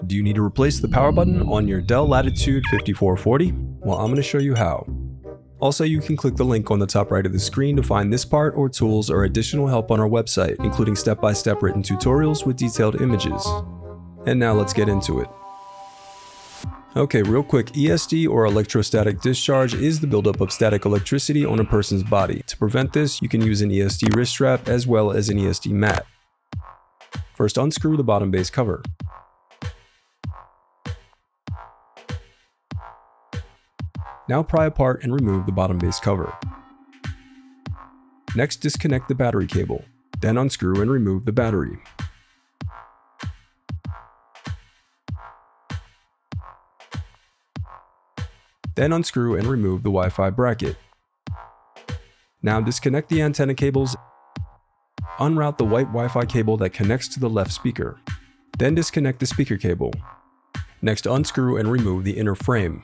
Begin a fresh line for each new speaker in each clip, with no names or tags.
Do you need to replace the power button on your Dell Latitude 5440? Well, I'm going to show you how. Also, you can click the link on the top right of the screen to find this part or tools or additional help on our website, including step-by-step written tutorials with detailed images. And now let's get into it. Okay, real quick, ESD or electrostatic discharge is the buildup of static electricity on a person's body. To prevent this, you can use an ESD wrist strap as well as an ESD mat. First, unscrew the bottom base cover. Now pry apart and remove the bottom base cover. Next, disconnect the battery cable. Then unscrew and remove the battery. Then unscrew and remove the Wi-Fi bracket. Now disconnect the antenna cables. Unroute the white Wi-Fi cable that connects to the left speaker. Then disconnect the speaker cable. Next, unscrew and remove the inner frame.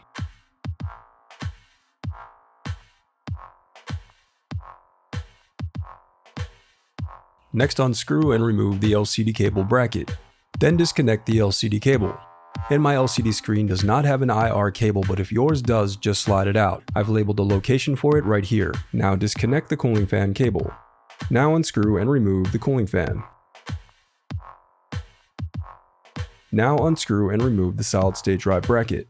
Next, unscrew and remove the LCD cable bracket. Then disconnect the LCD cable. And my LCD screen does not have an IR cable, but if yours does, just slide it out. I've labeled the location for it right here. Now disconnect the cooling fan cable. Now unscrew and remove the cooling fan. Now unscrew and remove the solid state drive bracket.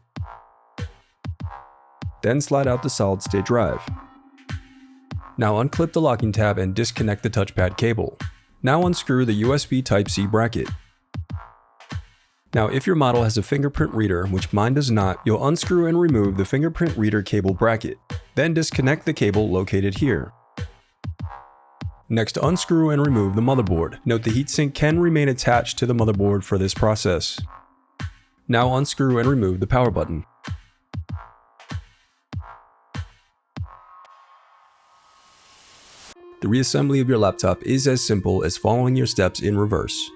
Then slide out the solid state drive. Now unclip the locking tab and disconnect the touchpad cable. Now unscrew the USB Type-C bracket. Now if your model has a fingerprint reader, which mine does not, you'll unscrew and remove the fingerprint reader cable bracket. Then disconnect the cable located here. Next, unscrew and remove the motherboard. Note the heatsink can remain attached to the motherboard for this process. Now unscrew and remove the power button. The reassembly of your laptop is as simple as following your steps in reverse.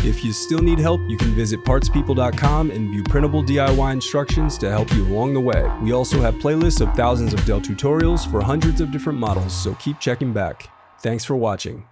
If you still need help, you can visit partspeople.com and view printable DIY instructions to help you along the way. We also have playlists of thousands of Dell tutorials for hundreds of different models, so keep checking back. Thanks for watching.